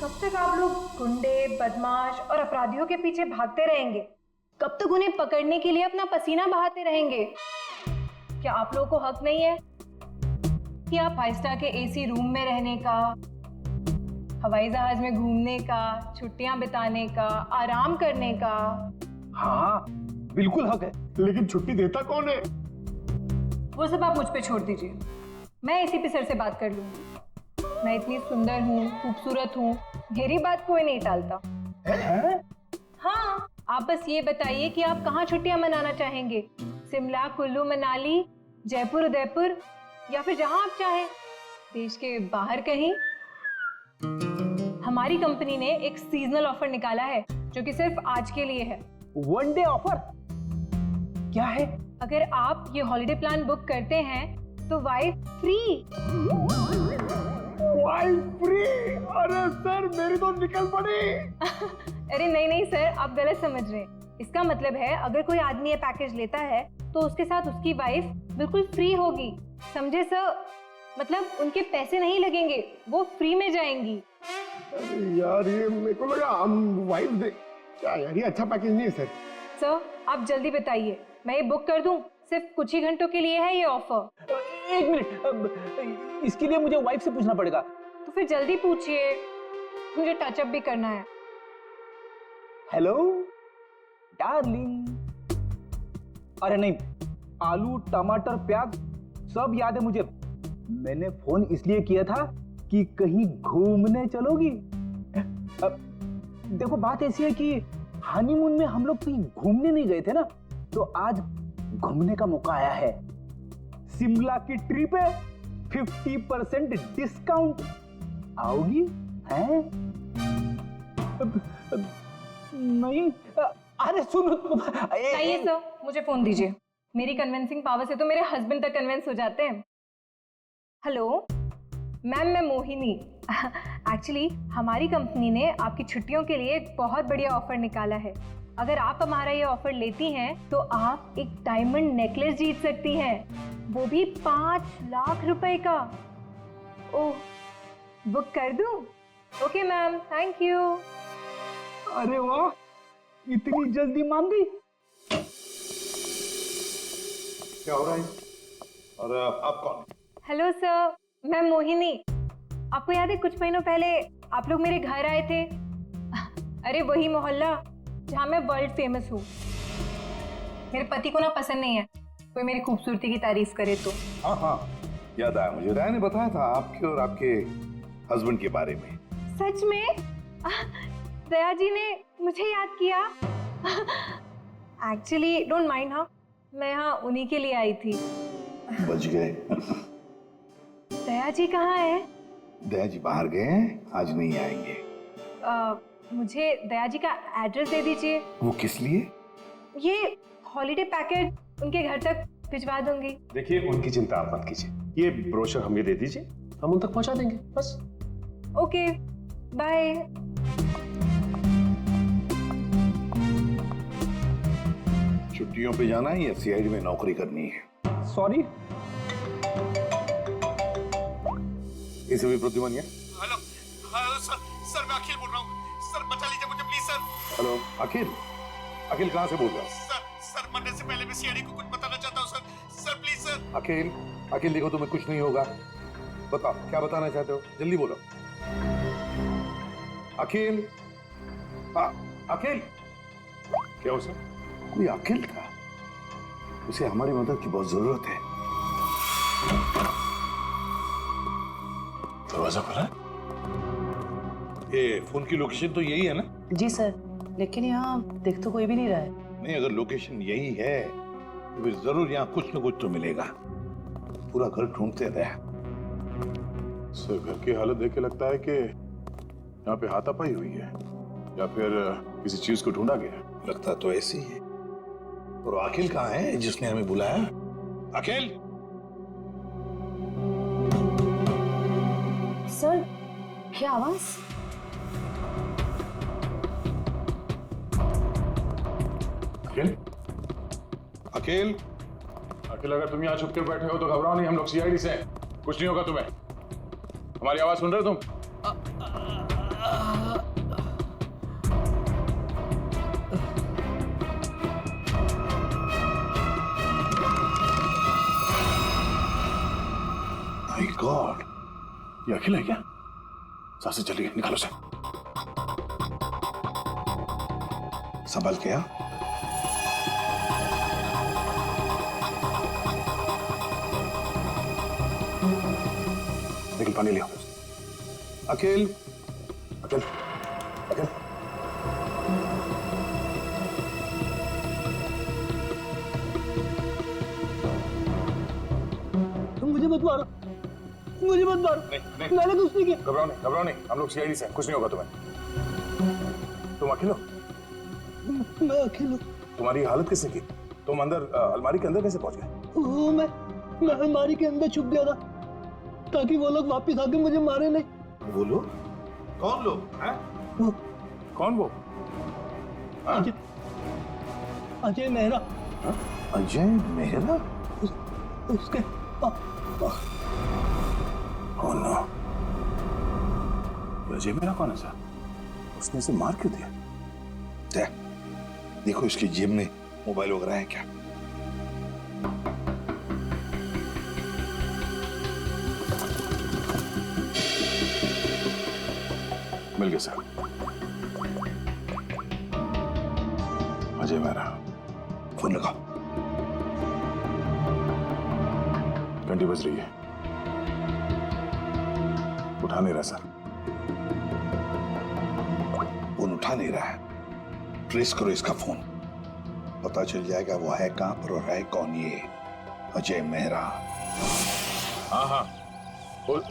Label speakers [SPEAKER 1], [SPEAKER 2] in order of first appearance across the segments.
[SPEAKER 1] कब तक आप लोग गुंडे, बदमाश और अपराधियों के पीछे भागते रहेंगे? कब तक उन्हें पकड़ने के लिए अपना पसीना बहाते रहेंगे? क्या आप लोगों को हक नहीं है कि आप 5 स्टार के एसी रूम में रहने का, हवाई जहाज में घूमने का, छुट्टियां बिताने का, आराम करने का?
[SPEAKER 2] हाँ बिल्कुल हक है, लेकिन छुट्टी देता कौन है?
[SPEAKER 1] वो सब आप मुझ पे छोड़ दीजिए, मैं एसीपी सर से बात कर लूंगी। मैं इतनी सुंदर हूँ, खूबसूरत हूँ, मेरी बात कोई नहीं टालता। हाँ, आप बस ये बताइए कि आप कहाँ छुट्टियां मनाना चाहेंगे? शिमला, कुल्लू, मनाली, जयपुर, उदयपुर, या फिर जहां आप चाहें, देश के बाहर कहीं। हमारी कंपनी ने एक सीजनल ऑफर निकाला है जो कि सिर्फ आज के लिए है।
[SPEAKER 2] वन डे ऑफर क्या है?
[SPEAKER 1] अगर आप ये हॉलिडे प्लान बुक करते हैं तो वाइफ फ्री।
[SPEAKER 2] Wife free? अरे सर मेरी तो निकल पड़ी।
[SPEAKER 1] अरे नहीं सर, आप गलत समझ रहे हैं। इसका मतलब है अगर कोई आदमी ये पैकेज लेता है तो उसके साथ उसकी वाइफ बिल्कुल फ्री होगी, समझे सर? मतलब उनके पैसे नहीं लगेंगे, वो फ्री में जाएंगी।
[SPEAKER 2] यार ये मेरे को लगा हम वाइफ दे क्या यार, ये अच्छा पैकेज नहीं है सर।
[SPEAKER 1] सर आप जल्दी बताइए, मैं ये बुक कर दूं? सिर्फ कुछ ही घंटों के लिए है ये ऑफर।
[SPEAKER 3] एक मिनट, इसके लिए मुझे वाइफ से पूछना पड़ेगा।
[SPEAKER 1] तो फिर जल्दी पूछिए, मुझे टचअप भी करना है।
[SPEAKER 3] Hello darling. अरे नहीं, आलू, टमाटर, प्याज सब याद है मुझे। मैंने फोन इसलिए किया था कि कहीं घूमने चलोगी? देखो बात ऐसी है कि हनीमून में हम लोग कहीं घूमने नहीं गए थे ना, तो आज घूमने का मौका आया है। शिमला की ट्रिप है, 50% डिस्काउंट। आओगी? हैं? नहीं, अरे सुनो।
[SPEAKER 1] चाहिए सर, मुझे फोन दीजिए। मेरी कन्विंसिंग पावर से तो मेरे हस्बैंड तक कन्विंस हो जाते हैं। हेलो मैम, मैं मोहिनी। एक्चुअली हमारी कंपनी ने आपकी छुट्टियों के लिए एक बहुत बढ़िया ऑफर निकाला है। अगर आप हमारा ये ऑफर लेती हैं तो आप एक डायमंड नेकलेस जीत सकती हैं, वो भी 5 लाख रुपए का। ओह, बुक कर दूं? Okay ma'am, thank you.
[SPEAKER 3] अरे वाह, इतनी जल्दी मान गई।
[SPEAKER 4] क्या हो रहा है? और आप कौन?
[SPEAKER 1] हेलो सर, मैं मोहिनी। आपको याद है कुछ महीनों पहले आप लोग मेरे घर आए थे? अरे वही मोहल्ला जहाँ मैं वर्ल्ड फेमस हूँ। मेरे पति को ना पसंद नहीं है कोई मेरी खूबसूरती की तारीफ करे तो।
[SPEAKER 4] हाँ, याद आया मुझे। राय ने बताया था आपके और आपके हस्बैंड के बारे में।
[SPEAKER 1] सच में? दया जी ने मुझे याद किया। एक्चुअली डोंट माइंड, हाँ मैं यहाँ उन्हीं के लिए आई थी।
[SPEAKER 4] बच गए।
[SPEAKER 1] दया जी कहाँ है?
[SPEAKER 4] दया जी बाहर गए हैं, आज नहीं आएंगे।
[SPEAKER 1] मुझे दया जी का एड्रेस दे दीजिए।
[SPEAKER 4] वो किस लिए?
[SPEAKER 1] ये हॉलिडे पैकेज उनके घर तक भिजवा दूंगी।
[SPEAKER 5] देखिए उनकी चिंता आप मत कीजिए, ये ब्रोशर हमें दे दीजिए, हम उन तक पहुंचा देंगे बस।
[SPEAKER 1] Okay bye.
[SPEAKER 4] छुट्टियों पे जाना है या सीआईडी में नौकरी करनी है?
[SPEAKER 3] सॉरी।
[SPEAKER 4] इसे भी प्रतिमन।
[SPEAKER 6] हेलो सर मैं अखिल बोल रहा हूँ। सर बचा लीजिए मुझे प्लीज सर।
[SPEAKER 4] हेलो अखिल, अखिल कहाँ से बोल रहा है?
[SPEAKER 6] सर मरने से पहले मैं सीआईडी को कुछ बताना चाहता हूँ सर प्लीज सर।
[SPEAKER 4] अखिल देखो तुम्हें कुछ नहीं होगा, बताओ क्या बताना चाहते हो, जल्दी बोलो। अखिल, अखिल।
[SPEAKER 5] क्या हो सर?
[SPEAKER 4] कोई अखिल था, उसे हमारी मदद की बहुत जरूरत है।
[SPEAKER 5] दरवाजा खुला?
[SPEAKER 4] ये फोन की लोकेशन तो यही है ना?
[SPEAKER 7] जी सर, लेकिन यहाँ देख तो कोई भी नहीं रहा है।
[SPEAKER 4] नहीं, अगर लोकेशन यही है तो फिर जरूर यहाँ कुछ न कुछ तो मिलेगा। पूरा घर ढूंढते रहे।
[SPEAKER 5] सर घर की हालत देख के लगता है कि यहाँ पे हाथापाई हुई है या फिर किसी चीज को ढूंढा गया है।
[SPEAKER 4] लगता तो ऐसे ही है। और अखिल कहाँ है जिसने हमें बुलाया? अखिल?
[SPEAKER 7] सर क्या आवाज?
[SPEAKER 5] अखिल?
[SPEAKER 4] अखिल?
[SPEAKER 5] अखिल अगर तुम यहाँ छुप कर बैठे हो तो घबराओ नहीं, हम लोग सीआईडी से हैं, कुछ नहीं होगा तुम्हें। हमारी आवाज सुन रहे हो तुम? ये अखिल है क्या? सांसें चली गई, निकालो से।
[SPEAKER 4] संभल के आ।
[SPEAKER 5] निकल, पानी लिया।
[SPEAKER 4] अखिल,
[SPEAKER 5] अखिल, अखिल।
[SPEAKER 3] मुझे मत मारो, मुझे मत मारो।
[SPEAKER 5] नहीं,
[SPEAKER 3] मैंने कुछ नहीं किया।
[SPEAKER 5] घबराओ नहीं, हम लोग सीआईडी से हैं, कुछ नहीं होगा तुम्हें। तुम अखिल हो?
[SPEAKER 3] मैं अकेले हूँ।
[SPEAKER 5] तुम्हारी हालत किसने की? तुम अंदर अलमारी के अंदर कैसे पहुंच गए?
[SPEAKER 3] वो मैं अलमारी के अंदर छुप गया था ताकि वो लोग वापस आके मुझे मारे नहीं।
[SPEAKER 4] वो लोग? कौन लोग हैं?
[SPEAKER 3] वो
[SPEAKER 5] कौन वो?
[SPEAKER 3] अजय, अजय मेहरा।
[SPEAKER 4] अजय मेहरा?
[SPEAKER 3] उसके
[SPEAKER 5] Oh no. अजय मेरा कौन है सर? उसने इसे मार क्यों दिया?
[SPEAKER 4] देखो इसकी जेब में मोबाइल वगैरह है क्या?
[SPEAKER 5] मिल गया सर। अजय मेरा।
[SPEAKER 4] फोन लगाओ।
[SPEAKER 5] घंटी बज रही है, उठा नहीं रहा सर।
[SPEAKER 4] फोन उठा नहीं रहा है। ट्रेस करो इसका फोन, पता चल जाएगा वो है कहां पर और है कौन ये अजय मेहरा।
[SPEAKER 5] हाँ,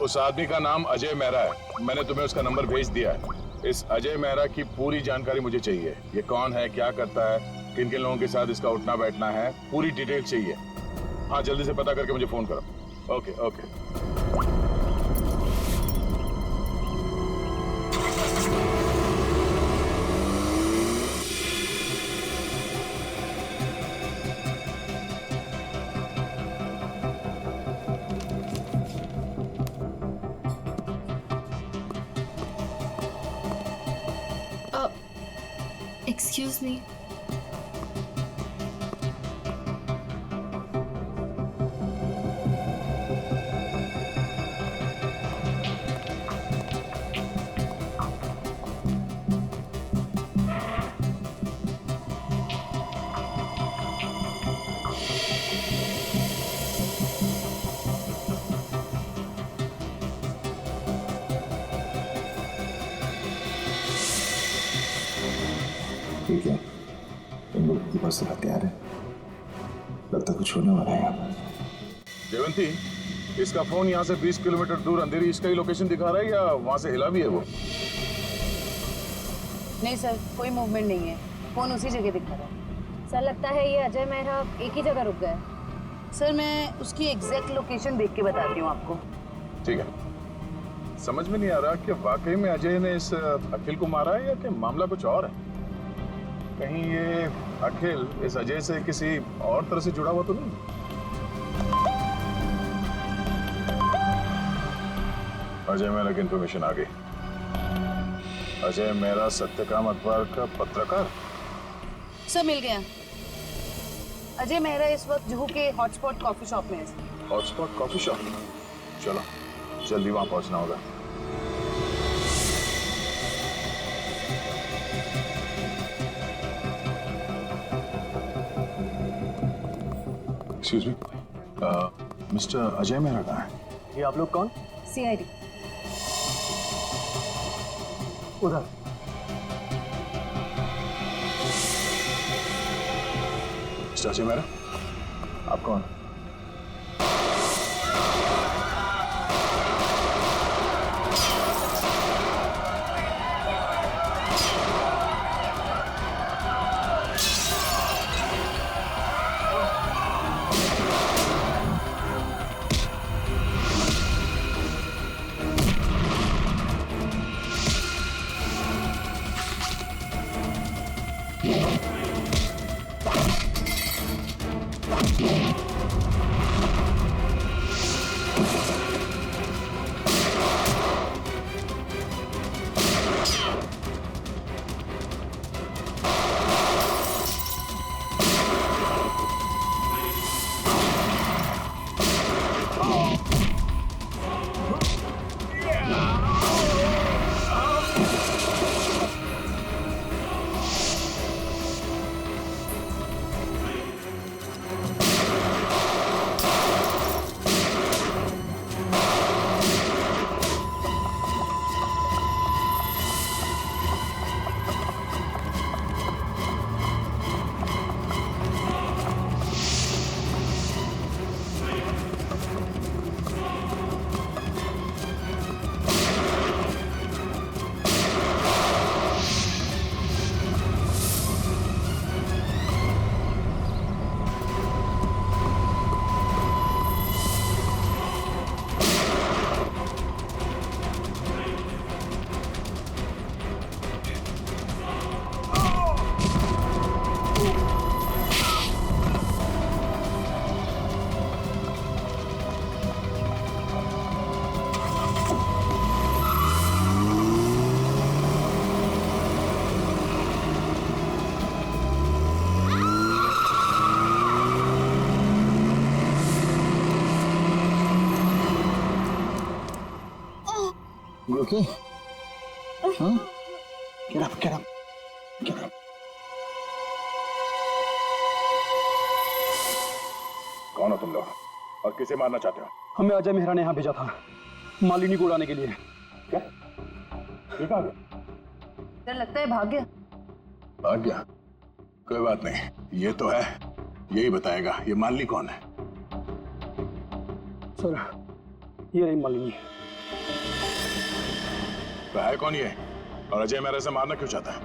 [SPEAKER 5] उस आदमी का नाम अजय मेहरा है। मैंने तुम्हें उसका नंबर भेज दिया है। इस अजय मेहरा की पूरी जानकारी मुझे चाहिए। ये कौन है, क्या करता है, किन किन लोगों के साथ इसका उठना बैठना है, पूरी डिटेल चाहिए। हाँ, जल्दी से पता करके मुझे फोन करो। Okay okay.
[SPEAKER 8] Excuse me.
[SPEAKER 4] ठीक है, तुम लोग की बस से तैयार है। लगता कुछ होने वाला है यहाँ पर।
[SPEAKER 5] जयवंती, इसका फोन यहाँ से 20 किलोमीटर दूर अंधेरी इसका ही लोकेशन दिखा रहा है या वहां से हिला भी है वो?
[SPEAKER 7] नहीं सर, कोई मूवमेंट नहीं है। फोन उसी जगह दिखा रहा है।
[SPEAKER 1] सर लगता है ये अजय मेहरा एक ही जगह रुक गए।
[SPEAKER 7] सर मैं उसकी एग्जैक्ट लोकेशन देख के बताती हूँ आपको।
[SPEAKER 5] ठीक है। समझ में नहीं आ रहा कि वाकई में अजय ने इस अखिल को मारा है या कि मामला कुछ और है। कहीं ये अखिल इस अजय से किसी और तरह से जुड़ा हुआ तो नहीं? अजय मेहरा की इंफॉर्मेशन आ गई। अजय मेहरा सत्यकाम अखबार का पत्रकार।
[SPEAKER 7] सर मिल गया। अजय मेहरा इस वक्त जुहू के हॉटस्पॉट कॉफी शॉप में है।
[SPEAKER 5] हॉटस्पॉट कॉफी शॉप, चलो जल्दी वहां पहुंचना होगा। Excuse me, mister Ajay Mehra कहाँ है?
[SPEAKER 3] ये आप लोग कौन?
[SPEAKER 1] CID।
[SPEAKER 3] उधर।
[SPEAKER 5] मिस्टर अजय मेहरा, आप कौन?
[SPEAKER 4] okay? Huh? Get up, get up, get up.
[SPEAKER 5] कौन हो तुम लोग और किसे मारना चाहते हो?
[SPEAKER 3] हमें अजय मेहरा ने यहाँ भेजा था मालिनी को उड़ाने के लिए।
[SPEAKER 5] क्या? ये कहाँ गया?
[SPEAKER 7] डर लगता है भाग गया।
[SPEAKER 5] भाग गया? कोई बात नहीं, ये तो है, यही बताएगा ये मालिनी कौन है।
[SPEAKER 3] सर ये रही मालिनी।
[SPEAKER 5] तो है कौन ये और अजय मेहरा से मारना क्यों चाहता है?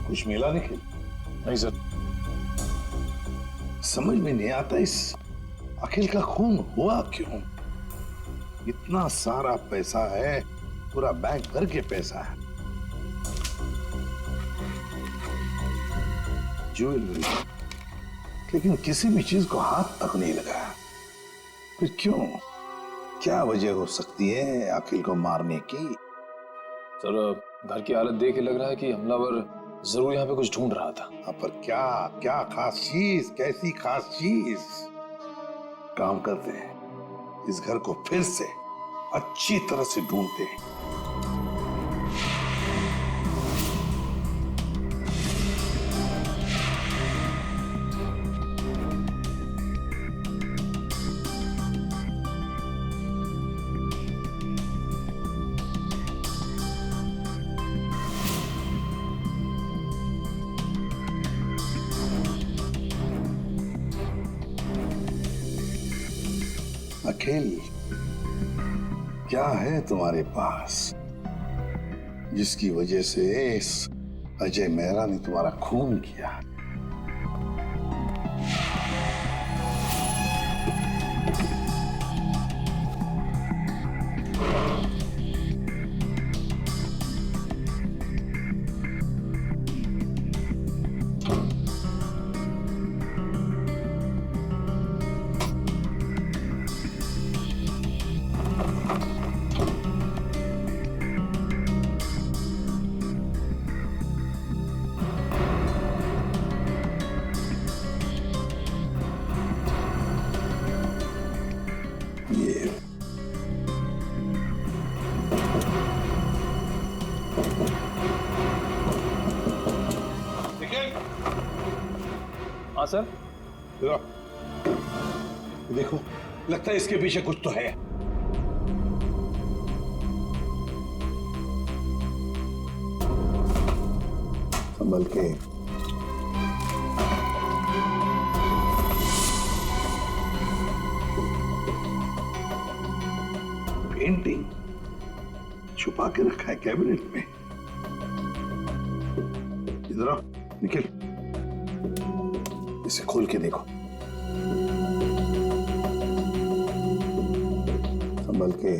[SPEAKER 4] कुछ मिला निखिल?
[SPEAKER 5] नहीं सर।
[SPEAKER 4] समझ में नहीं आता इस अखिल का खून हुआ क्यों? इतना सारा पैसा है, पूरा बैंक भर के पैसा है, ज्वेलरी, लेकिन किसी भी चीज को हाथ तक नहीं लगाया। फिर क्यों? क्या वजह हो सकती है अखिल को मारने की?
[SPEAKER 8] सर घर की हालत देख के लग रहा है कि हमलावर जरूर यहाँ पे कुछ ढूंढ रहा था।
[SPEAKER 4] हाँ, पर क्या क्या खास चीज, कैसी खास चीज? काम करते हैं, इस घर को फिर से अच्छी तरह से ढूंढते हैं। अखिल, क्या है तुम्हारे पास जिसकी वजह से इस अजय मेहरा ने तुम्हारा खून किया?
[SPEAKER 8] हाँ सर।
[SPEAKER 4] देखो, लगता है इसके पीछे कुछ तो है। संभल के। पेंटिंग छुपा के रखा है कैबिनेट में। इधर आओ निखिल, इसे खोल के देखो। संभल के।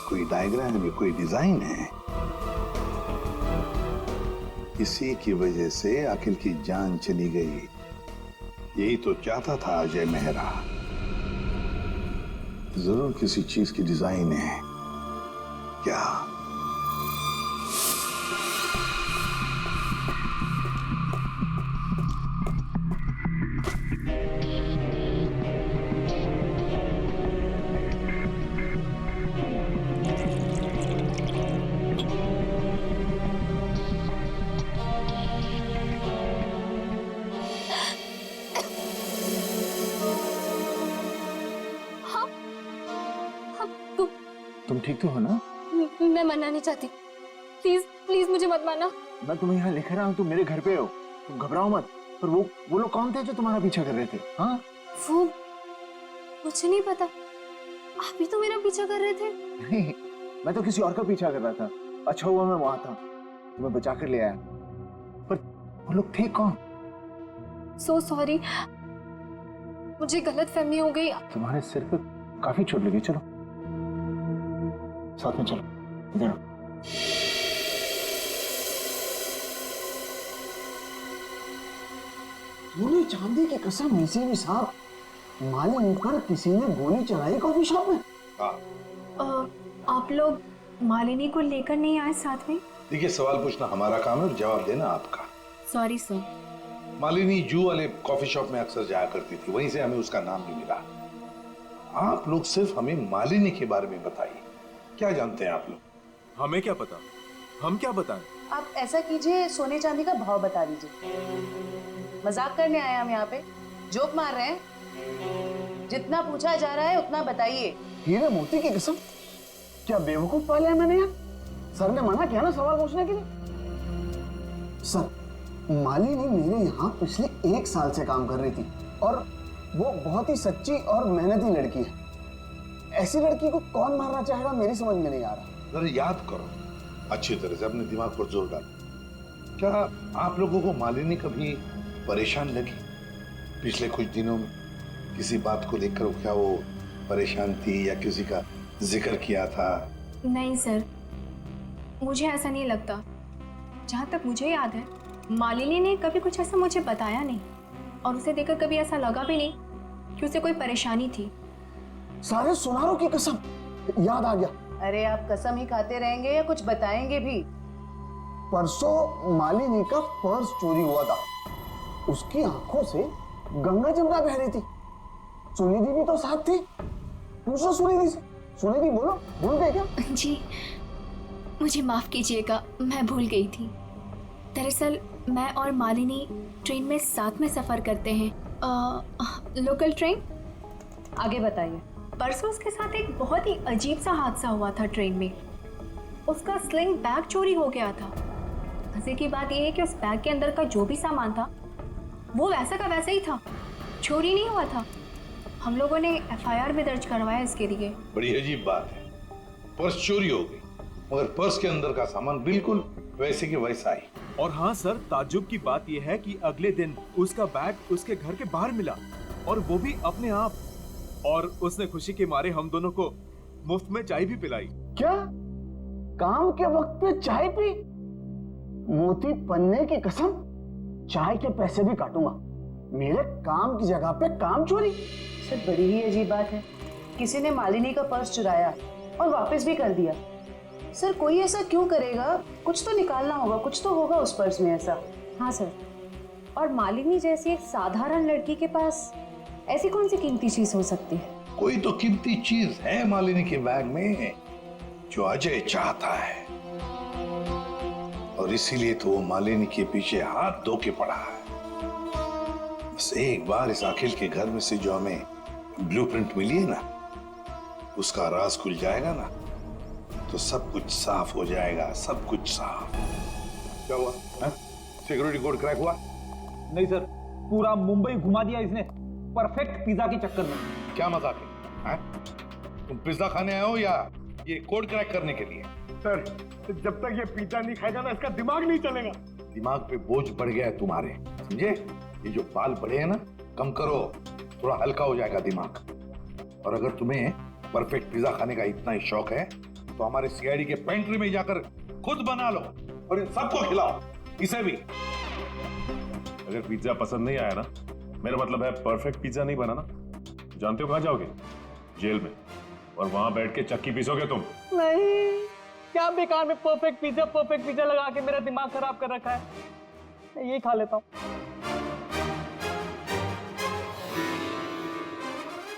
[SPEAKER 4] कोई डायग्राम है, कोई डिजाइन है। इसी की वजह से अखिल की जान चली गई। यही तो चाहता था अजय मेहरा। जरूर किसी चीज की डिजाइन है। क्या?
[SPEAKER 8] तुम ठीक तो हो ना?
[SPEAKER 9] मैं मरना नहीं चाहती, प्लीज प्लीज मुझे मत मारना।
[SPEAKER 8] मैं तुम्हें यहाँ लिख रहा हूँ, तुम मेरे घर पे हो, तुम घबराओ मत।
[SPEAKER 3] पर वो लोग कौन थे जो तुम्हारा पीछा कर रहे थे? हाँ
[SPEAKER 9] वो मुझे नहीं पता, आप ही तो मेरा पीछा कर रहे थे।
[SPEAKER 3] नहीं, मैं तो किसी और का पीछा कर रहा था। अच्छा हुआ मैं वहां था, तुम्हें बचा कर ले आया। पर वो लोग थे कौन?
[SPEAKER 9] सो सॉरी, मुझे गलत फहमी हो गई।
[SPEAKER 3] तुम्हारे सिर पे काफी चोट लगी। चलो साथ में चलो, इधर आओ। तूने चांदी की कसम इसी भी साहब मालिनी पर किसी ने गोली चलाई कॉफी शॉप में?
[SPEAKER 1] आप लोग मालिनी को लेकर नहीं आए साथ में?
[SPEAKER 4] देखिए, सवाल पूछना हमारा काम है और जवाब देना आपका।
[SPEAKER 9] Sorry sir.
[SPEAKER 4] मालिनी जू वाले कॉफी शॉप में अक्सर जाया करती थी, वहीं से हमें उसका नाम भी मिला। आप लोग सिर्फ हमें मालिनी के बारे में बताइए, क्या जानते हैं आप लोग?
[SPEAKER 6] हमें क्या पता, हम क्या बताएं?
[SPEAKER 7] आप ऐसा कीजिए, सोने चांदी का भाव बता दीजिए। मजाक करने आए हम यहाँ पे, जोक मार रहे हैं। जितना पूछा जा रहा है उतना बताइए।
[SPEAKER 3] हीरे मोती की कसम, क्या बेवकूफ पाले हैं मैंने यार? सर ने मना किया ना सवाल पूछने के लिए। सर, मालिनी मेरे यहाँ पिछले 1 साल से काम कर रही थी और वो बहुत ही सच्ची और मेहनती लड़की है। ऐसी लड़की को कौन मारना चाहेगा, मेरी समझ में नहीं आ रहा।
[SPEAKER 4] जरा याद करो अच्छी तरह से, अपने दिमाग पर जोर डालो। क्या आप लोगों को मालिनी कभी परेशान लगी पिछले कुछ दिनों में? किसी बात को लेकर क्या वो परेशान थी या किसी का जिक्र किया था?
[SPEAKER 1] नहीं सर, मुझे ऐसा नहीं लगता। जहाँ तक मुझे याद है, मालिनी ने कभी कुछ ऐसा मुझे बताया नहीं और उसे देखकर कभी ऐसा लगा भी नहीं कि उसे कोई परेशानी थी।
[SPEAKER 3] सारे सुनारों की कसम, याद आ गया।
[SPEAKER 7] अरे आप कसम ही खाते रहेंगे या कुछ बताएंगे भी?
[SPEAKER 3] परसों मालिनी का पर्स चोरी हुआ था। उसकी आंखों से गंगा जमुना बह रही थी। सुनिधि भी तो साथ थी। पूछो सुनिधि से। सुनिधि बोलो, भूल गए क्या?
[SPEAKER 9] जी मुझे माफ कीजिएगा, मैं भूल गई थी। दरअसल मैं और मालिनी ट्रेन में साथ में सफर करते हैं, लोकल ट्रेन।
[SPEAKER 1] आगे बताइए। परसों उसके साथ एक बहुत ही अजीब सा हादसा हुआ था ट्रेन में। उसका स्लिंग बैग चोरी हो गया था। मजे की बात यह है कि उस बैग के अंदर का जो भी सामान था वो वैसा का वैसा ही था, चोरी नहीं हुआ था। हम लोगों ने FIR भी दर्ज करवाया इसके लिए।
[SPEAKER 4] बड़ी अजीब बात है, पर्स चोरी हो गई मगर पर्स के अंदर का सामान बिल्कुल वैसे के वैसा ही।
[SPEAKER 6] और हाँ सर, ताज्जुब की बात यह है कि अगले दिन उसका बैग उसके घर के बाहर मिला और वो भी अपने आप। और उसने खुशी के मारे हम दोनों को मुफ्त में चाय भी पिलाई।
[SPEAKER 3] क्या काम के वक्त पे चाय पी? मोती पन्ने की कसम, चाय के पैसे भी काटूंगा। मेरे काम की जगह पे काम चोरी?
[SPEAKER 7] सर बड़ी ही अजीब बात है, किसी ने मालिनी का पर्स चुराया और वापस भी कर दिया। सर कोई ऐसा क्यों करेगा? कुछ तो निकालना होगा, कुछ तो होगा उस पर्स में ऐसा।
[SPEAKER 1] हाँ सर, और मालिनी जैसी एक साधारण लड़की के पास ऐसी कौन सी कीमती चीज हो सकती है?
[SPEAKER 4] कोई तो कीमती चीज है मालिनी के बैग में जो अजय चाहता है और इसीलिए तो वो मालिनी के पीछे हाथ धो के पड़ा है। बस एक बार इस अखिल के घर में से जो हमें ब्लूप्रिंट मिली है ना, उसका राज खुल जाएगा ना तो सब कुछ साफ हो जाएगा, सब कुछ साफ। क्या हुआ? सिक्योरिटी कोड क्रैक हुआ?
[SPEAKER 3] नहीं सर, पूरा मुंबई घुमा दिया इसने परफेक्ट पिज्जा के चक्कर में।
[SPEAKER 4] क्या मजाक है? तुम पिज्जा खाने आए हो या ये कोड क्रैक करने के लिए?
[SPEAKER 2] सर, जब तक ये पिज्जा नहीं खाएगा ना, इसका दिमाग नहीं चलेगा।
[SPEAKER 4] दिमाग पे बोझ बढ़ गया है तुम्हारे, समझे? ये जो बाल बढ़े हैं ना, कम करो, थोड़ा हल्का हो जाएगा दिमाग। और अगर तुम्हें परफेक्ट पिज्जा खाने का इतना ही शौक है तो हमारे CID के पेंट्री में जाकर खुद बना लो और इन सबको खिलाओ, इसे भी।
[SPEAKER 5] अगर पिज्जा पसंद नहीं आया ना, मेरा मतलब है परफेक्ट पिज्जा नहीं बना ना, जानते हो कहाँ जाओगे? जेल में, और वहां बैठ के चक्की पीसोगे तुम।
[SPEAKER 3] नहीं, क्या बेकार में परफेक्ट पिज्जा लगा के मेरा दिमाग खराब कर रखा है। मैं यही खा लेता हूँ।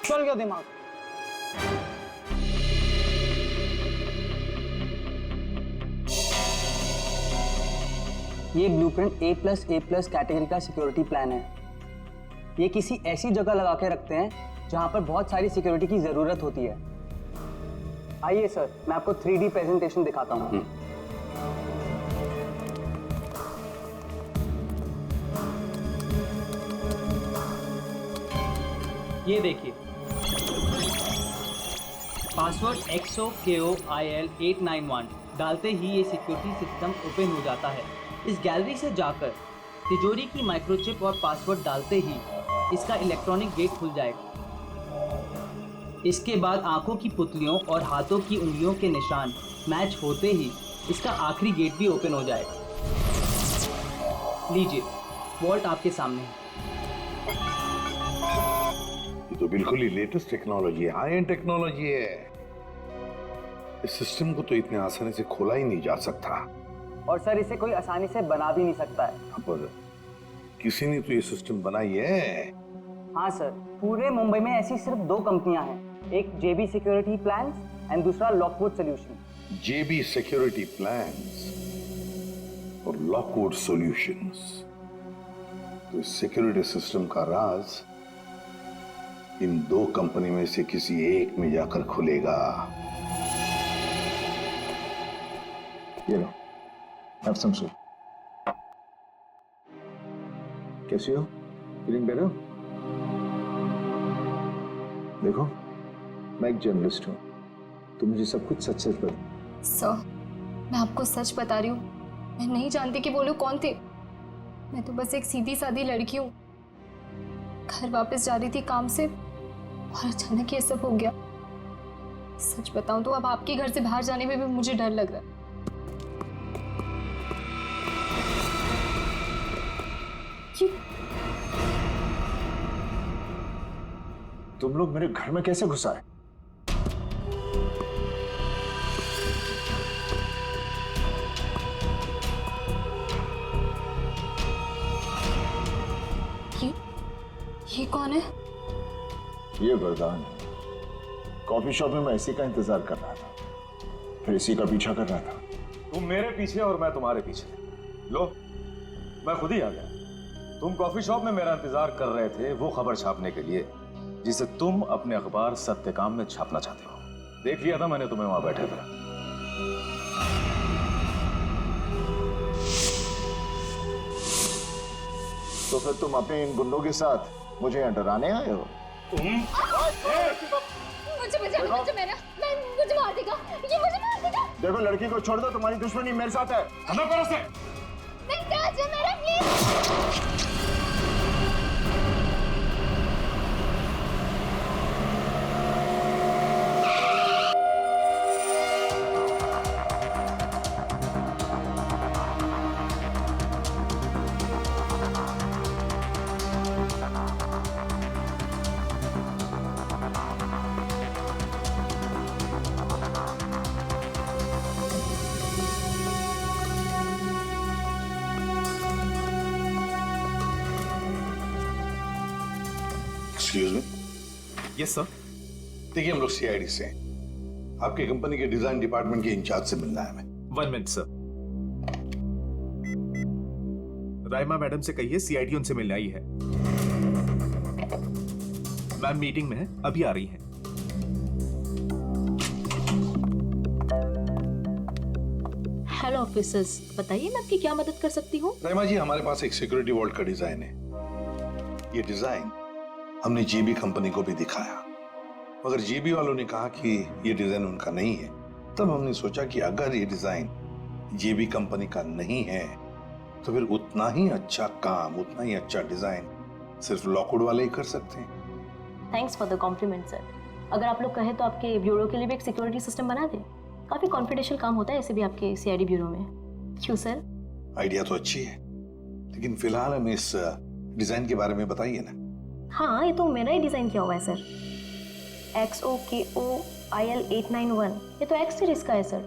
[SPEAKER 3] चल गया दिमाग।
[SPEAKER 10] ये ब्लूप्रिंट A+A+ कैटेगरी का सिक्योरिटी प्लान है। ये किसी ऐसी जगह लगा के रखते हैं जहां पर बहुत सारी सिक्योरिटी की जरूरत होती है। आइए सर, मैं आपको 3D प्रेजेंटेशन दिखाता हूँ। ये देखिए, पासवर्ड XOKOIL891 डालते ही ये सिक्योरिटी सिस्टम ओपन हो जाता है। इस गैलरी से जाकर तिजोरी की माइक्रोचिप और पासवर्ड डालते ही इसका इलेक्ट्रॉनिक गेट खुल जाएगा। इसके बाद आंखों की पुतलियों और हाथों की उंगलियों के निशान मैच होते ही इसका आखिरी गेट भी ओपन हो जाएगा। लीजिए, वॉल्ट आपके सामने है।
[SPEAKER 4] ये तो बिल्कुल ही लेटेस्ट टेक्नोलॉजी है, हाई एंड टेक्नोलॉजी है। इस सिस्टम को तो इतने आसानी से खोला ही नहीं जा सकता।
[SPEAKER 10] और सर, इसे कोई आसानी से बना भी नहीं सकता है।
[SPEAKER 4] पर किसी ने तो ये सिस्टम बनाई है।
[SPEAKER 10] हाँ सर, पूरे मुंबई में ऐसी सिर्फ 2 कंपनियां हैं, एक JB सिक्योरिटी प्लान्स एंड दूसरा Lockwood solution.
[SPEAKER 4] JB security plans और लॉकवुड सॉल्यूशंस। तो इस सिक्योरिटी सिस्टम का राज इन 2 कंपनी में से किसी एक में जाकर खुलेगा।
[SPEAKER 8] ये लो, have some soup. कैसी हो? Feeling better? देखो, मैं एक जर्नलिस्ट हूँ, तो मुझे सब कुछ सच सच बता।
[SPEAKER 9] सर, मैं आपको सच बता रही हूँ, मैं नहीं जानती कि वो लोग कौन थे। मैं तो बस एक सीधी सादी लड़की हूँ, घर वापस जा रही थी काम से और अचानक ये सब हो गया। सच बताऊं तो अब आपके घर से बाहर जाने में भी मुझे डर लग रहा है।
[SPEAKER 8] तुम लोग मेरे घर में कैसे घुस आए?
[SPEAKER 9] ये कौन है?
[SPEAKER 8] ये वरदान है। कॉफी शॉप में मैं इसी का इंतजार कर रहा था, फिर इसी का पीछा कर रहा था।
[SPEAKER 11] तुम मेरे पीछे और मैं तुम्हारे पीछे। लो, मैं खुद ही आ गया। तुम कॉफी शॉप में मेरा इंतजार कर रहे थे वो खबर छापने के लिए जिसे तुम अपने अखबार सत्यकाम में छापना चाहते हो। देख लिया था मैंने तुम्हें वहां बैठे थे।
[SPEAKER 8] तो फिर तुम अपने इन गुंडों के साथ मुझे यहाँ डराने आए हो?
[SPEAKER 9] मुझे मार देगा, ये मुझे मार देगा।
[SPEAKER 8] देखो, लड़की को छोड़ दो, तुम्हारी दुश्मनी मेरे साथ है।
[SPEAKER 11] हमें करो से।
[SPEAKER 9] नहीं, ताज है मेरा, please.
[SPEAKER 4] Excuse me.
[SPEAKER 6] Yes sir.
[SPEAKER 4] देखिए, हम लोग CID से हैं। आपकी कंपनी के डिजाइन डिपार्टमेंट के इंचार्ज से मिलना है हमें।
[SPEAKER 6] 1 मिनट सर। राइमा मैडम से कहिए CID उनसे मिलने आई है। मैम मीटिंग में है, अभी आ रही है।
[SPEAKER 12] हेलो ऑफिसर्स, बताइए मैं आपकी क्या मदद कर सकती हूँ?
[SPEAKER 4] राइमा जी, हमारे पास एक सिक्योरिटी वॉल्ट का डिजाइन है। ये डिजाइन हमने JB कंपनी को भी दिखाया, मगर JB वालों ने कहा कि ये डिजाइन उनका नहीं है। तब हमने सोचा कि अगर ये डिजाइन JB कंपनी का नहीं है तो फिर उतना ही अच्छा काम, उतना ही अच्छा डिजाइन सिर्फ लॉकवुड वाले ही कर सकते हैं।
[SPEAKER 12] Thanks for the compliment sir. अगर आप लोग कहें तो आपके ब्यूरो के लिए भी एक सिक्योरिटी सिस्टम बना दें। काफी कॉन्फिडेंशियल काम होता है ऐसे भी आपके CID ब्यूरो में। क्यों सर?
[SPEAKER 4] आइडिया तो अच्छी है, लेकिन फिलहाल हमें इस डिजाइन के बारे में बताइए ना।
[SPEAKER 12] हाँ, ये तो मेरा ही डिजाइन किया हुआ है सर। XOKOIL891, ये तो X सीरीज का है सर,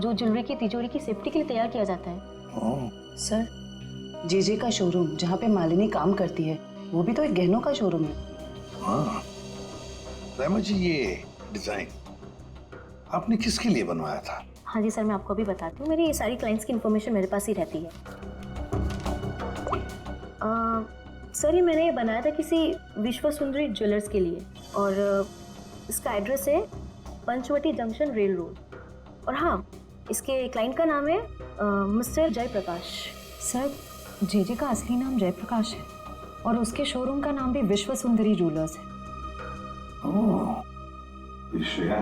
[SPEAKER 12] जो ज्वेलरी की तिजोरी की सेफ्टी के लिए तैयार किया जाता है।
[SPEAKER 7] सर, JJ का शोरूम जहाँ पे मालिनी काम करती है, वो भी तो एक गहनों का शोरूम है।
[SPEAKER 4] हाँ, राइमा जी, ये डिजाइन आपने किसके लिए बनवाया था?
[SPEAKER 12] हाँ जी सर, मैं आपको अभी बताती हूँ। मेरी ये सारी क्लाइंट्स की इन्फॉर्मेशन मेरे पास ही रहती है। सर, ये मैंने बनाया था किसी विश्व सुंदरी ज्वेलर्स के लिए, और इसका एड्रेस है पंचवटी जंक्शन रेल रोड। और हाँ, इसके क्लाइंट का नाम है मिस्टर जयप्रकाश।
[SPEAKER 1] सर, JJ का असली नाम जयप्रकाश है और उसके शोरूम का नाम भी विश्व सुंदरी ज्वेलर्स है।
[SPEAKER 4] ओह, श्रेया,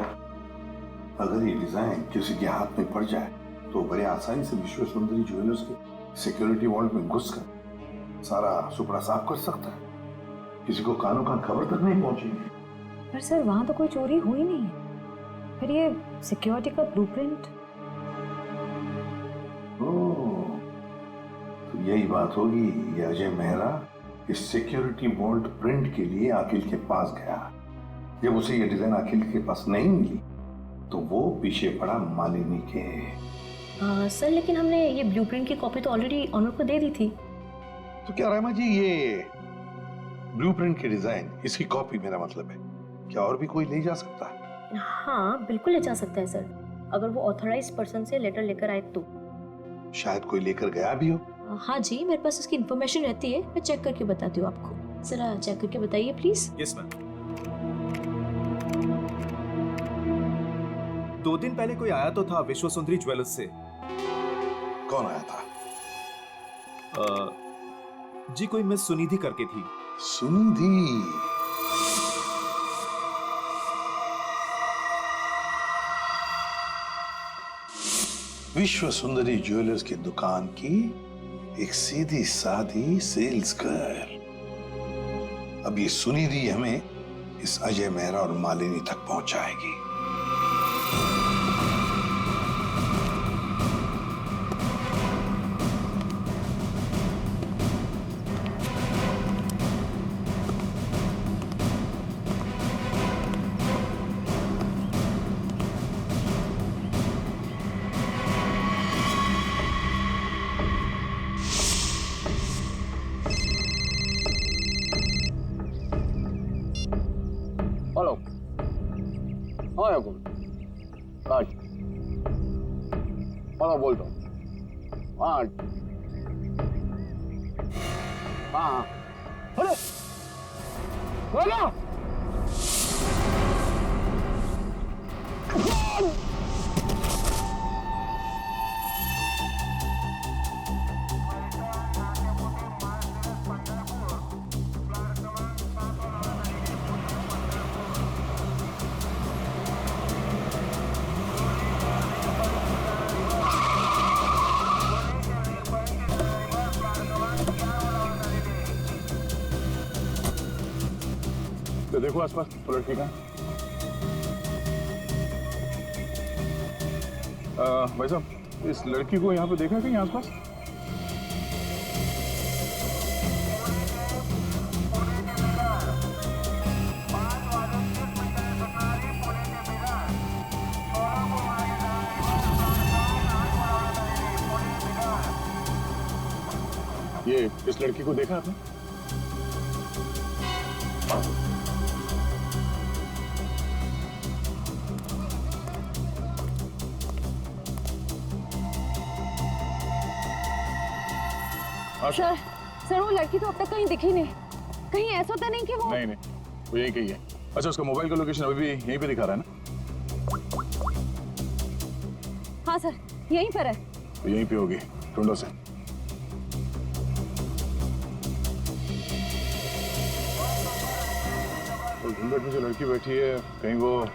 [SPEAKER 4] अगर ये डिजाइन किसी के हाथ में पड़ जाए तो बड़े आसानी से विश्व सुंदरी ज्वेलर्स के सिक्योरिटी वॉल्ट में घुसकर सारा सुपड़ा साफ कर सकता है। किसी को कानों कान खबर तक नहीं पहुंचेगी।
[SPEAKER 12] पर सर वहां तो कोई चोरी हुई नहीं है, फिर ये सिक्योरिटी का ब्लूप्रिंट।
[SPEAKER 4] ओह, तो यही बात होगी। ये अजय मेहरा इस सिक्योरिटी वॉल्ट प्रिंट के लिए अखिल के पास गया। जब उसे ये डिजाइन अखिल के पास नहीं मिली तो वो पीछे पड़ा मालिनी के।
[SPEAKER 12] सर लेकिन हमने ये ब्लूप्रिंट की कॉपी तो ऑलरेडी ऑनर को दे दी थी।
[SPEAKER 4] तो क्या रहमा जी, ये ब्लूप्रिंट की डिजाइन, इसकी कॉपी मेरा मतलब है, क्या और भी कोई ले जा सकता है?
[SPEAKER 12] हाँ बिल्कुल ले जा सकता है सर, अगर वो ऑथराइज्ड पर्सन से लेटर लेकर आए तो।
[SPEAKER 4] शायद कोई लेकर गया भी हो।
[SPEAKER 12] हाँ जी, मेरे पास उसकी इन्फॉर्मेशन रहती है, मैं चेक करके बताती हूँ आपको। जरा चेक करके बताइए प्लीज।
[SPEAKER 6] Yes ma'am. 2 दिन पहले कोई आया तो था विश्व सुंदरी ज्वेलर्स से।
[SPEAKER 4] कौन आया था?
[SPEAKER 6] जी कोई मिस सुनिधि करके थी।
[SPEAKER 4] सुनिधि? विश्व सुंदरी ज्वेलर्स की दुकान की एक सीधी सादी सेल्स गर्ल। अब ये सुनिधि हमें इस अजय मेहरा और मालिनी तक पहुंचाएगी।
[SPEAKER 3] हेलो, हाँ याकूब, आज हेलो बोलता हूँ। हाँ हाँ, अरे बोलो।
[SPEAKER 5] तो देखो आसपास वो लड़की का। भाई साहब, इस लड़की को यहाँ पे देखा कहीं आसपास? ये इस लड़की को देखा आपने?
[SPEAKER 1] सर वो लड़की तो अब तक कहीं दिखी नहीं। कहीं ऐसा तो नहीं कि वो
[SPEAKER 5] नहीं, वो यही कही है। अच्छा, उसका मोबाइल का लोकेशन अभी भी यहीं पे दिखा रहा है ना?
[SPEAKER 1] हाँ सर, यहीं पर है।
[SPEAKER 5] तो यहीं पे होगी, ढूंढो से। तो घूंघट में जो लड़की बैठी है, कहीं वो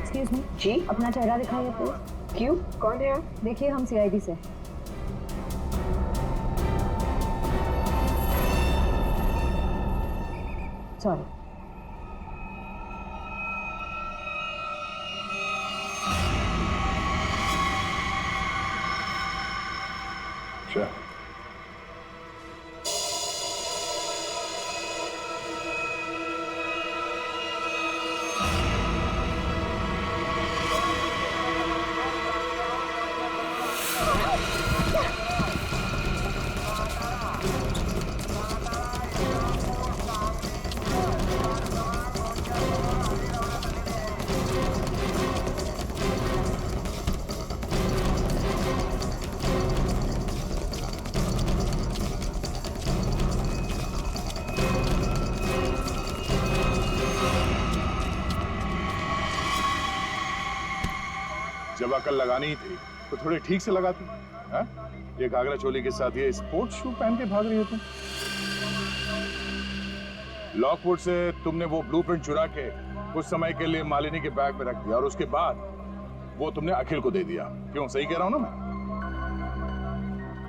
[SPEAKER 1] एक्सक्यूज मी जी, अपना चेहरा दिखाइए प्लीज। क्यों, कौन है आप? देखिए हम सीआईडी से। सॉरी।
[SPEAKER 5] अच्छा, जब अकल लगानी ही थी तो थोड़ी ठीक से लगाती। हाँ? ये घाघरा चोली के साथ ये स्पोर्ट्स शू पहन के भाग रही हो तुम? लॉकवुड से तुमने वो ब्लूप्रिंट चुरा के कुछ समय के लिए मालिनी के बैग में रख दिया और उसके बाद वो तुमने अखिल को दे दिया। क्यों, सही कह रहा हूं ना मैं?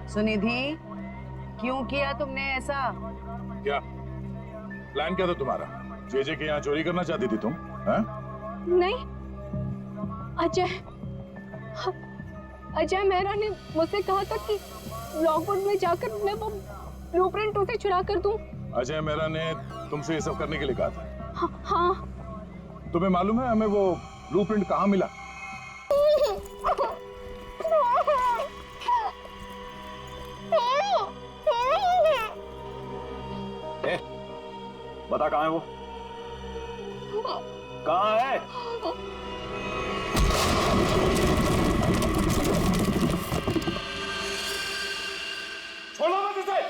[SPEAKER 7] सुनिधि, क्यों किया तुमने ऐसा?
[SPEAKER 5] क्या प्लान क्या था तुम्हारा? जेजे के यहाँ चोरी करना चाहती थी तुम?
[SPEAKER 9] नहीं, अजय मेहरा ने मुझसे कहा था कि लॉकवुड में जाकर मैं वो ब्लूप्रिंट उसे चुरा कर दूं।
[SPEAKER 5] अजय मेहरा ने तुमसे ये सब करने के लिए कहा था?
[SPEAKER 9] हाँ।
[SPEAKER 5] तुम्हें मालूम है हमें वो ब्लूप्रिंट कहाँ मिला?
[SPEAKER 11] बता कहाँ है वो? कहाँ है? छोड़ो मत इसे!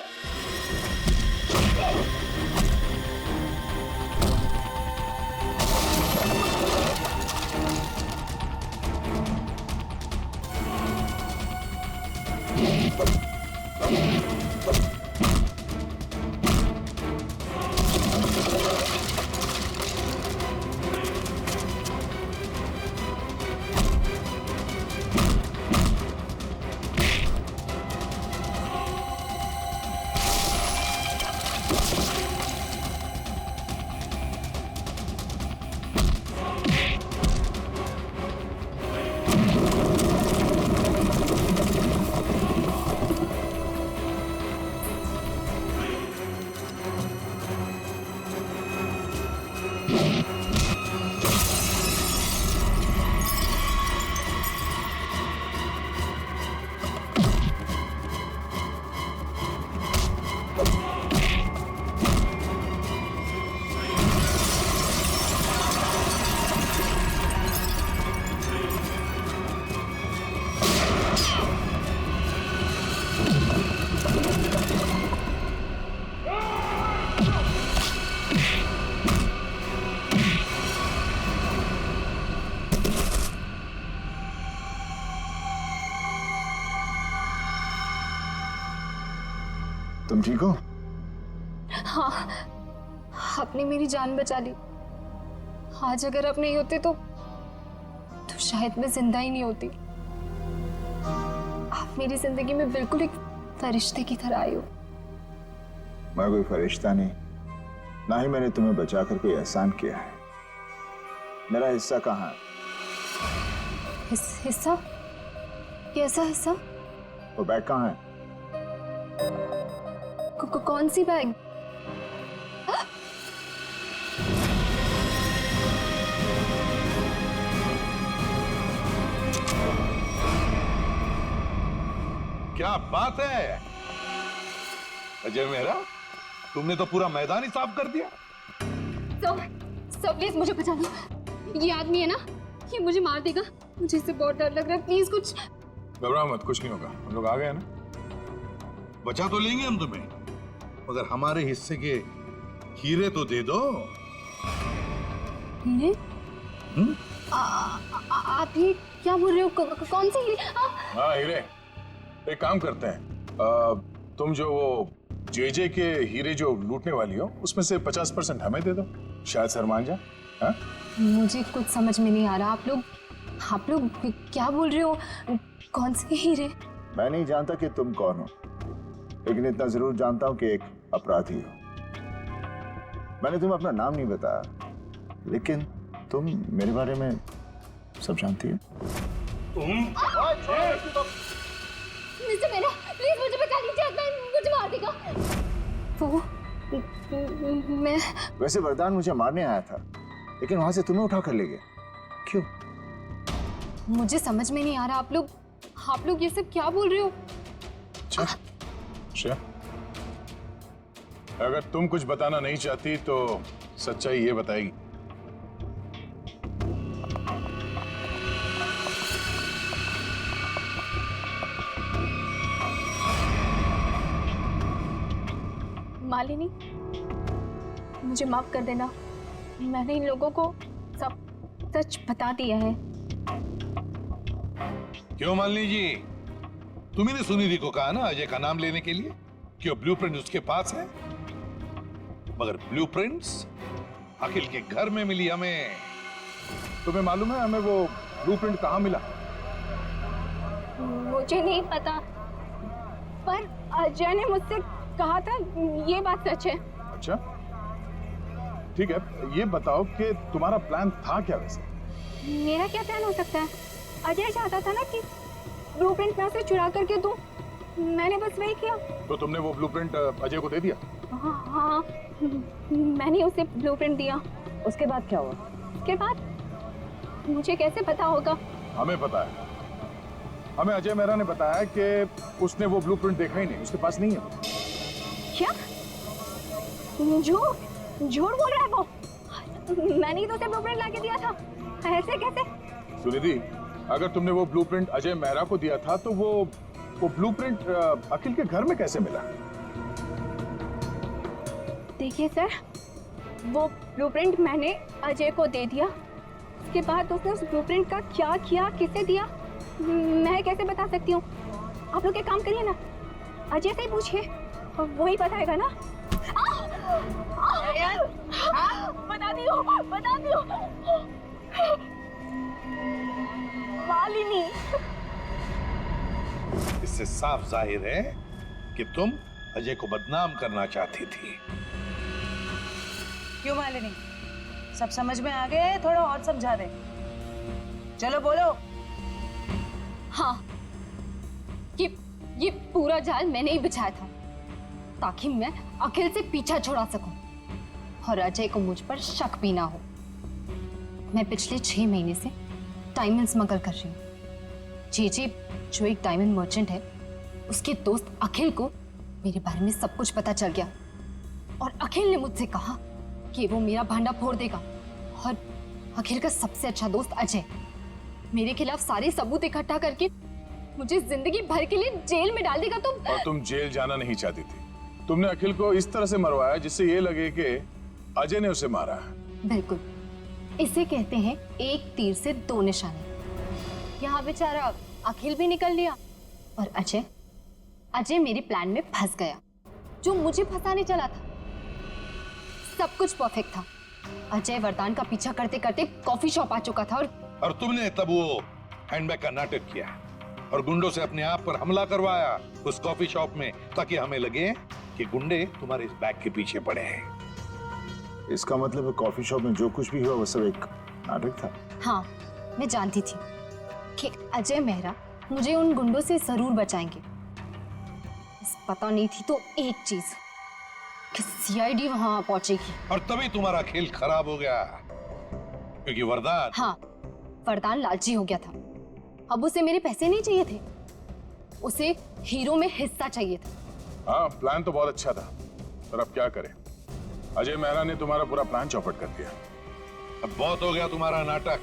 [SPEAKER 8] तुम ठीक हो?
[SPEAKER 9] हाँ, आपने मेरी जान बचा ली। आज अगर आप नहीं होते तो शायद मैं जिंदा ही नहीं होती। आप मेरी जिंदगी में बिल्कुल एक फरिश्ते की तरह आए हो।
[SPEAKER 8] मैं कोई फरिश्ता नहीं, ना ही मैंने तुम्हें बचाकर कोई एहसान किया है। मेरा हिस्सा कहाँ है?
[SPEAKER 9] हिस्सा? कैसा हिस्सा?
[SPEAKER 8] वो बैग कहाँ है?
[SPEAKER 9] कौन सी बैग?
[SPEAKER 4] क्या बात है अजय मेहरा, तुमने तो पूरा मैदान ही साफ कर दिया।
[SPEAKER 9] सब प्लीज मुझे बचा लो। ये आदमी है ना, ये मुझे मार देगा। मुझे इससे बहुत डर लग रहा है। प्लीज कुछ
[SPEAKER 5] घबराओ मत, कुछ नहीं होगा। हम लोग आ गए ना,
[SPEAKER 4] बचा तो लेंगे हम तुम्हें, मगर हमारे हिस्से के हीरे तो दे दो।
[SPEAKER 9] हीरे? आप ये क्या बोल रहे हो? कौन से हीरे?
[SPEAKER 5] हाँ हीरे। एक काम करते हैं, तुम जो वो जेजे के हीरे जो लूटने वाली हो उसमें से 50% हमें दे दो, शायद सर मान जाए। हाँ?
[SPEAKER 9] मुझे कुछ समझ में नहीं आ रहा। आप लोग क्या बोल रहे हो? कौन से हीरे?
[SPEAKER 8] मैं नहीं जानता कि तुम कौन हो, लेकिन इतना जरूर जानता हूं कि एक अपराधी हो। मैंने तुम्हें अपना नाम नहीं बताया, लेकिन तुम मेरे बारे में सब जानती हो।
[SPEAKER 9] मिस्टर मेरा, प्लीज मुझे बचा लीजिए, मुझे मार देगा वो। मैं
[SPEAKER 8] वैसे वरदान मुझे मारने आया था, लेकिन वहां से तुम्हें उठा कर ले गया। क्यों?
[SPEAKER 9] मुझे समझ में नहीं आ रहा। आप लोग ये सब क्या बोल रहे हो?
[SPEAKER 5] अच्छा, अगर तुम कुछ बताना नहीं चाहती तो सच्चाई ये बताएगी।
[SPEAKER 9] मालिनी, मुझे माफ कर देना। मैंने इन लोगों को सब सच बता दिया है।
[SPEAKER 4] क्यों मालिनी जी, तुम्ही ने सुनिधि को कहा ना अजय का नाम लेने के लिए कि वो ब्लूप्रिंट उसके पास है, मगर ब्लूप्रिंट्स अखिल के घर में मिली हमें।
[SPEAKER 5] तुम्हें मालूम है हमें वो ब्लूप्रिंट कहाँ मिला?
[SPEAKER 9] मुझे नहीं पता, पर अजय ने मुझसे कहा था, ये बात सच है।
[SPEAKER 5] अच्छा ठीक है, ये बताओ कि तुम्हारा प्लान था क्या वैसे?
[SPEAKER 9] मेरा क्या प्लान हो सकता है? अजय चाहता था ना कि ब्लूप्रिंट मैं से चुरा करके दूं, मैंने बस वही किया।
[SPEAKER 5] तो तुमने वो ब्लूप्रिंट अजय को दे दिया?
[SPEAKER 9] हाँ, मैंने उसे ब्लूप्रिंट दिया।
[SPEAKER 12] उसके बाद क्या हुआ?
[SPEAKER 9] उसके बाद मुझे कैसे पता होगा?
[SPEAKER 5] हमें पता है, हमें अजय मेहरा ने बताया कि उसने वो ब्लूप्रिंट देखा ही नहीं, उसके पास नहीं है।
[SPEAKER 9] क्या? झूठ बोल रहा है वो? मैंने ही तो उसे ब्लूप्रिंट लाके दिया था, ऐसे कैसे?
[SPEAKER 5] सुनिधि, अगर तुमने वो ब्लूप्रिंट अजय मेहरा को दिया था तो वो ब्लूप्रिंट अखिल के घर में कैसे मिला?
[SPEAKER 9] देखिए सर, वो ब्लूप्रिंट मैंने अजय को दे दिया, उसके बाद उसने उस ब्लूप्रिंट का क्या किया, किसे दिया, मैं कैसे बता सकती हूँ? आप लोग एक काम करिए ना, अजय से ही पूछिए, वो ही बताएगा ना। बता दियो। मालिनी।
[SPEAKER 4] इससे साफ जाहिर है कि तुम अजय को बदनाम करना चाहती थी।
[SPEAKER 7] क्यों मालिनी, सब समझ में आ गया है? थोड़ा और समझा दे। चलो बोलो।
[SPEAKER 9] हाँ, ये पूरा जाल मैंने ही बिछाया था ताकि मैं अखिल से पीछा छुड़ा सकूं और अजय को मुझ पर शक भी ना हो। मैं पिछले 6 महीने से डायमंड स्मगल कर रही हूँ। जेजे जो एक डायमंड मर्चेंट है, उसके दोस्त अखिल को मेरे बारे में सब कुछ पता चल गया और अखिल ने मुझसे कहा कि वो मेरा भांडा फोड़ देगा। और अखिल का सबसे अच्छा दोस्त अजय मेरे खिलाफ सारे सबूत इकट्ठा करके मुझे जिंदगी भर के लिए जेल में डाल देगा।
[SPEAKER 5] और तुम जेल जाना नहीं चाहती थी, तुमने अखिल को इस तरह से मरवाया जिससे ये लगे कि अजय ने उसे मारा है।
[SPEAKER 9] बिल्कुल, इसे कहते हैं एक तीर से 2 निशाने। यहाँ बेचारा अखिल भी निकल लिया और अजय मेरे प्लान में फंस गया, जो मुझे फंसाने चला था। सब कुछ परफेक्ट था। अजय वरदान का पीछा करते करते कॉफी शॉप आ चुका था
[SPEAKER 4] और तुमने तब वो हैंडबैग का नाटक किया और गुंडों से अपने आप पर हमला करवाया उस कॉफी शॉप में, ताकि हमें लगे कि गुंडे तुम्हारे इस बैग के पीछे पड़े हैं।
[SPEAKER 8] इसका मतलब है कॉफी शॉप में जो कुछ भी हुआ वो सब एक नाटक था?
[SPEAKER 9] हाँ, मैं जानती थी कि अजय मेहरा मुझे उन गुंडों से जरूर बचाएंगे। बस पता नहीं थी तो एक चीज कि सीआईडी वहां पहुंचेगी।
[SPEAKER 4] और तभी तुम्हारा खेल खराब हो गया, क्योंकि वरदान।
[SPEAKER 9] हाँ, वरदान लालची हो गया था। अब उसे मेरे पैसे नहीं चाहिए थे, उसे हीरो में हिस्सा चाहिए था।
[SPEAKER 5] हाँ, प्लान तो बहुत अच्छा था, पर अब क्या करें? अजय मेहरा ने तुम्हारा पूरा प्लान चौपट कर दिया।
[SPEAKER 4] अब बहुत हो गया तुम्हारा नाटक।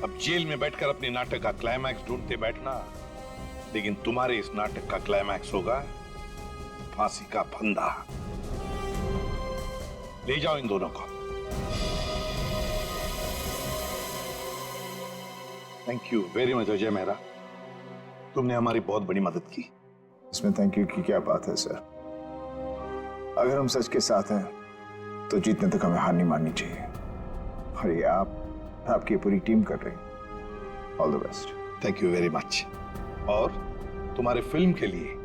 [SPEAKER 4] अब जेल में बैठकर अपने नाटक का क्लाइमैक्स ढूंढते बैठना, लेकिन तुम्हारे इस नाटक का क्लाइमैक्स होगा फांसी का फंदा। ले जाओ इन दोनों को। Thank you very much Ajay Mehra, तुमने हमारी बहुत बड़ी मदद की।
[SPEAKER 8] इसमें थैंक यू की क्या बात है सर? अगर हम सच के साथ हैं तो जीतने तक हमें हार नहीं माननी चाहिए, और ये आपकी पूरी टीम कर रही है। All the best.
[SPEAKER 4] Thank you very much. और तुम्हारे फिल्म के लिए,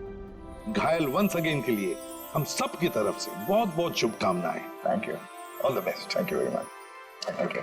[SPEAKER 4] घायल वंस अगेन के लिए हम सब की तरफ से बहुत बहुत शुभकामनाएं।
[SPEAKER 8] Thank you.
[SPEAKER 4] All the best.
[SPEAKER 8] Thank you very much. Thank you.